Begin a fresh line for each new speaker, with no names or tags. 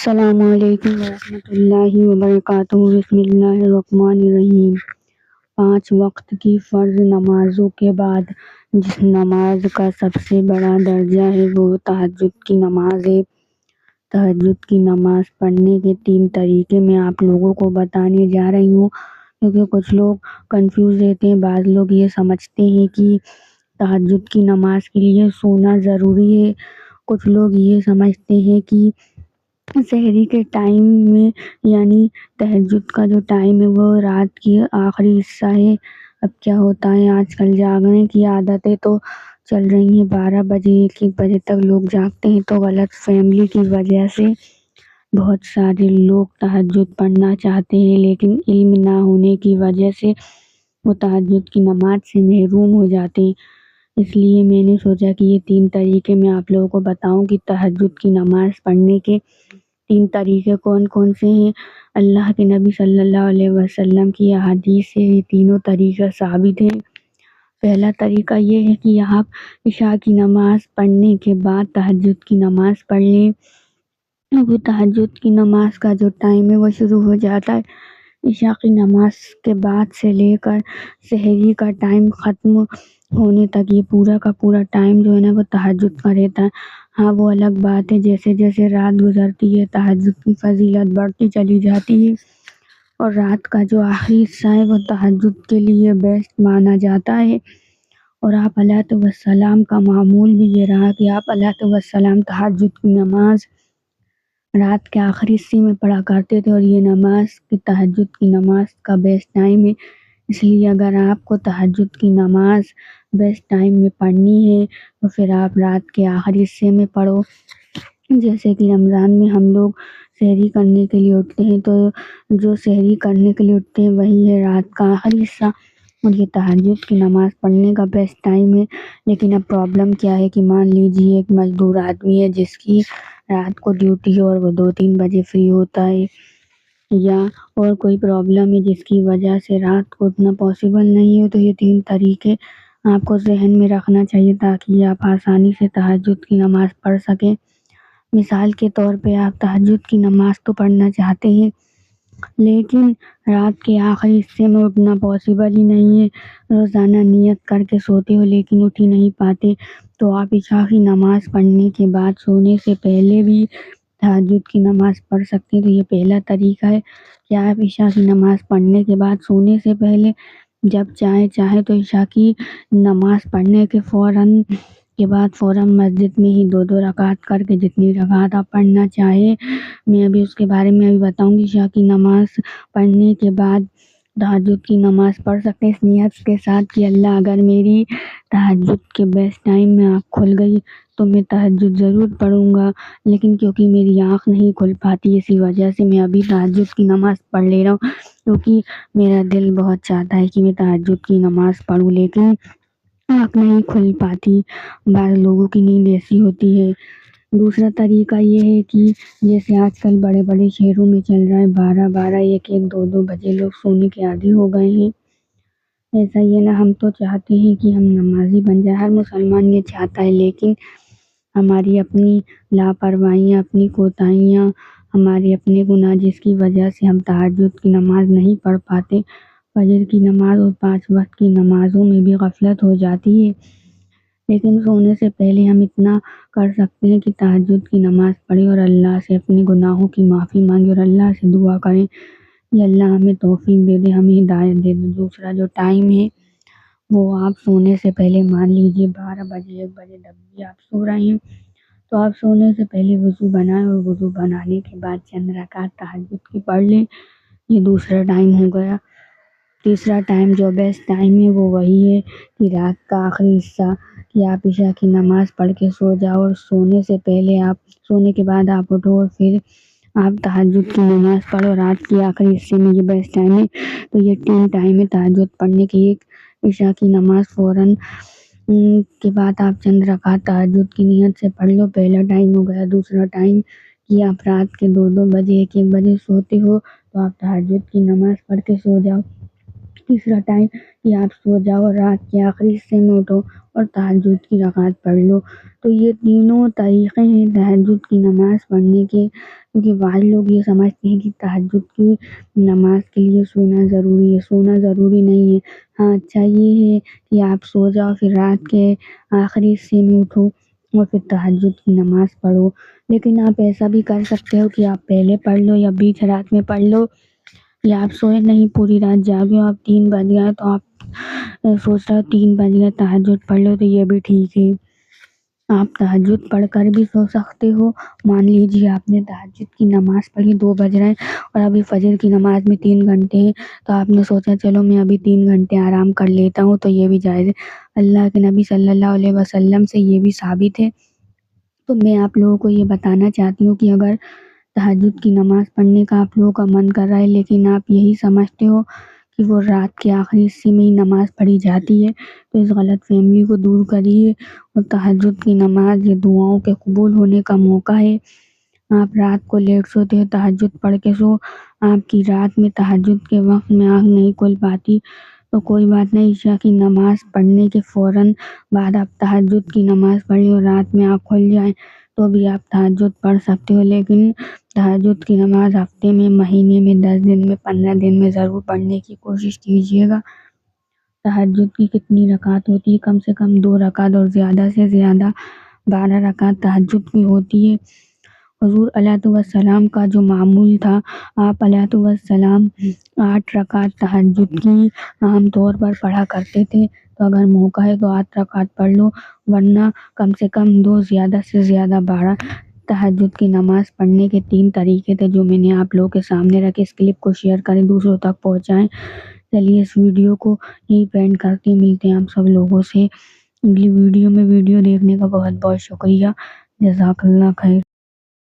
السلام علیکم ورحمۃ اللہ وبرکاتہ۔ بسم اللہ الرحمن الرحیم۔ 5 وقت کی فرض نمازوں کے بعد جس نماز کا سب سے بڑا درجہ ہے وہ تہجد کی نماز ہے۔ تہجد کی نماز پڑھنے کے 3 طریقے میں آپ لوگوں کو بتانے جا رہی ہوں، کیونکہ کچھ لوگ کنفیوز رہتے ہیں۔ بعض لوگ یہ سمجھتے ہیں کہ تہجد کی نماز کے لیے سونا ضروری ہے، کچھ لوگ یہ سمجھتے ہیں کہ سحری کے ٹائم میں، یعنی تہجد کا جو ٹائم ہے وہ رات کی آخری حصہ ہے۔ اب کیا ہوتا ہے، آج کل جاگنے کی عادتیں تو چل رہی ہیں، 12 بجے 1 بجے تک لوگ جاگتے ہیں، تو غلط فہمی کی وجہ سے بہت سارے لوگ تہجد پڑھنا چاہتے ہیں، لیکن علم نہ ہونے کی وجہ سے وہ تہجد کی نماز سے محروم ہو جاتے ہیں۔ اس لیے میں نے سوچا کہ یہ 3 طریقے میں آپ لوگوں کو بتاؤں کہ تہجد کی نماز پڑھنے کے 3 طریقے کون کون سے ہیں۔ اللہ کے نبی صلی اللہ علیہ وسلم کی احادیث سے یہ تینوں طریقے ثابت ہیں۔ پہلا طریقہ یہ ہے کہ آپ عشاء کی نماز پڑھنے کے بعد تہجد کی نماز پڑھ لیں۔ وہ تہجد کی نماز کا جو ٹائم ہے وہ شروع ہو جاتا ہے عشاء کی نماز کے بعد سے لے کر سحری کا ٹائم ختم ہونے تک، یہ پورا کا پورا ٹائم جو ہے نا وہ تہجد کا رہتا ہے۔ ہاں، وہ الگ بات ہے، جیسے جیسے رات گزرتی ہے تہجد کی فضیلت بڑھتی چلی جاتی ہے، اور رات کا جو آخری حصہ ہے وہ تہجد کے لیے بیسٹ مانا جاتا ہے۔ اور آپ علیہ السلام کا معمول بھی یہ رہا کہ آپ علیہ السلام تہجد کی نماز رات کے آخری حصے میں پڑھا کرتے تھے، اور یہ نماز تہجد کی نماز کا بیسٹ ٹائم ہے۔ اس لیے اگر آپ کو تہجد کی نماز بیسٹ ٹائم میں پڑھنی ہے تو پھر آپ رات کے آخری حصے میں پڑھو۔ جیسے کہ رمضان میں ہم لوگ سحری کرنے کے لیے اٹھتے ہیں، تو جو سحری کرنے کے لیے اٹھتے ہیں وہی ہے رات کا آخری حصہ، اور یہ تہجد کی نماز پڑھنے کا بیسٹ ٹائم ہے۔ لیکن اب پرابلم کیا ہے کہ مان لیجیے ایک مزدور آدمی ہے جس کی رات کو ڈیوٹی ہے اور وہ 2-3 بجے فری ہوتا ہے، یا اور کوئی پرابلم ہے جس کی وجہ سے رات کو اٹھنا پاسبل نہیں ہے، تو یہ 3 طریقے آپ کو ذہن میں رکھنا چاہیے تاکہ آپ آسانی سے تہجد کی نماز پڑھ سکیں۔ مثال کے طور پہ آپ تہجد کی نماز تو پڑھنا چاہتے ہیں، لیکن رات کے آخری حصے میں اٹھنا پاسبل ہی نہیں ہے، روزانہ نیت کر کے سوتے ہو لیکن اٹھ ہی نہیں پاتے، تو آپ عشاء کی نماز پڑھنے کے بعد سونے سے پہلے بھی تہجد کی نماز پڑھ سکتے ہیں۔ تو یہ پہلا طریقہ ہے کہ آپ عشاء کی نماز پڑھنے کے بعد سونے سے پہلے جب چاہیں تو عشاء کی نماز پڑھنے کے فوراً مسجد میں ہی 2 رکعت کر کے جتنی رکعت آپ پڑھنا چاہیں، میں ابھی اس کے بارے میں ابھی بتاؤں گی۔ عشاء کی نماز پڑھنے کے بعد تہجد کی نماز پڑھ سکتے ہیں اس نیت کے ساتھ کہ اللہ اگر میری تہجد کے بیسٹ ٹائم میں آنکھ کھل گئی تو میں تہجد ضرور پڑھوں گا، لیکن کیونکہ میری آنکھ نہیں کھل پاتی اسی وجہ سے میں ابھی تہجد کی نماز پڑھ لے رہا ہوں، کیونکہ میرا دل بہت چاہتا ہے کہ میں تہجد کی نماز پڑھوں، لیکن آنکھ نہیں کھل پاتی، بعض لوگوں کی نیند ایسی ہوتی ہے۔ دوسرا طریقہ یہ ہے کہ جیسے آج کل بڑے بڑے شہروں میں چل رہا ہے 12 1 2 بجے لوگ سونے کے عادی ہو گئے ہیں۔ ایسا ہی ہے نا، ہم تو چاہتے ہیں کہ ہم نمازی بن جائیں، ہر مسلمان یہ چاہتا ہے، لیکن ہماری اپنی لاپرواہیاں، اپنی کوتاہیاں، ہمارے اپنے گناہ جس کی وجہ سے ہم تہجد کی نماز نہیں پڑھ پاتے، فجر کی نماز اور 5 وقت کی نمازوں میں بھی غفلت ہو جاتی ہے۔ لیکن سونے سے پہلے ہم اتنا کر سکتے ہیں کہ تہجد کی نماز پڑھیں اور اللہ سے اپنے گناہوں کی معافی مانگیں اور اللہ سے دعا کریں کہ اللہ ہمیں توفیق دے دے، ہمیں ہدایت دے دے۔ دوسرا جو ٹائم ہے وہ آپ سونے سے پہلے مان لیجیے 12 بجے 1 بجے تک بھی آپ سو رہے ہیں، تو آپ سونے سے پہلے وضو بنائیں اور وضو بنانے کے بعد چند رکعت تہجد کی پڑھ لیں، یہ دوسرا ٹائم ہو گیا۔ تیسرا ٹائم جو بیسٹ ٹائم ہے وہ وہی ہے کہ رات کا آخری حصہ، کہ آپ عشاء کی نماز پڑھ کے سو جاؤ اور سونے کے بعد آپ اٹھو اور پھر آپ تہجد کی نماز پڑھو رات کے آخری حصے میں، یہ بیسٹ ٹائم ہے۔ تو یہ 3 ٹائم ہے تہجد پڑھنے کی۔ ایک عشاء کی نماز فوراً کے بعد آپ چند رکعت تہجد کی نیت سے پڑھ لو، پہلا ٹائم ہو گیا۔ دوسرا ٹائم کہ آپ رات کے 2 بجے 1 بجے سوتے ہو تو آپ تہجد کی نماز پڑھ کے سو جاؤ، تیسرا ٹائم کہ آپ سو جاؤ، رات کے آخری حصے میں اٹھو اور تہجد کی رکعت پڑھ لو۔ تو یہ تینوں طریقے ہیں تہجد کی نماز پڑھنے کے، کیونکہ بعض لوگ یہ سمجھتے ہیں کہ تہجد کی نماز کے لیے سونا ضروری ہے۔ سونا ضروری نہیں ہے۔ ہاں، اچھا یہ ہے کہ آپ سو جاؤ، پھر رات کے آخری حصے میں اٹھو اور پھر تہجد کی نماز پڑھو۔ لیکن آپ ایسا بھی کر سکتے ہو کہ آپ پہلے پڑھ لو یا بیچ رات میں پڑھ لو، یا آپ سوئے نہیں پوری رات جاگے ہو، آپ 3 بج گئے تو آپ سوچ رہے ہو 3 بج گئے تہجد پڑھ لو، تو یہ بھی ٹھیک ہے۔ آپ تہجد پڑھ کر بھی سو سکتے ہو۔ مان لیجیے آپ نے تہجد کی نماز پڑھی، 2 بج رہے ہیں اور ابھی فجر کی نماز میں 3 گھنٹے ہیں، تو آپ نے سوچا چلو میں ابھی 3 گھنٹے آرام کر لیتا ہوں، تو یہ بھی جائز ہے۔ اللہ کے نبی صلی اللہ علیہ وسلم سے یہ بھی ثابت ہے۔ تو میں آپ لوگوں کو یہ بتانا چاہتی ہوں کہ اگر تہجد کی نماز پڑھنے کا آپ لوگوں کا من کر رہا ہے، لیکن آپ یہی سمجھتے ہو کہ وہ رات کے آخری حصے میں ہی نماز پڑھی جاتی ہے، تو اس غلط فہمی کو دور کریے۔ اور تہجد کی نماز یہ دعاؤں کے قبول ہونے کا موقع ہے۔ آپ رات کو لیٹ سوتے ہو، تہجد پڑھ کے سو، آپ کی رات میں تہجد کے وقت میں آنکھ نہیں کھل پاتی تو کوئی بات نہیں، عشاء کی نماز پڑھنے کے فوراً بعد آپ تہجد کی نماز پڑھی اور رات میں آنکھ کھل جائیں تو بھی آپ تہجد پڑھ سکتے ہو۔ لیکن تہجد کی نماز ہفتے میں، مہینے میں، 10 دن میں، 15 دن میں ضرور پڑھنے کی کوشش کیجیے گا۔ تہجد کی کتنی رکعت ہوتی ہے؟ کم سے کم 2 رکعت اور زیادہ سے زیادہ 12 رکعت تہجد کی ہوتی ہے۔ حضور علیہ السلام کا جو معمول تھا، آپ علیہ السلام 8 رکعت تہجد کی عام طور پر پڑھا کرتے تھے، تو اگر موقع ہے تو 8 رکعت پڑھ لو، ورنہ کم سے کم 2، زیادہ سے زیادہ 12۔ تہجد کی نماز پڑھنے کے 3 طریقے تھے جو میں نے آپ لوگوں کے سامنے رکھے۔ اس کلپ کو شیئر کریں، دوسروں تک پہنچائیں۔ چلیے اس ویڈیو کو یہیں پینڈ کرتے ہیں، ملتے ہیں آپ سب لوگوں سے اگلی ویڈیو میں۔ ویڈیو دیکھنے کا بہت بہت شکریہ۔ جزاک اللہ خیر۔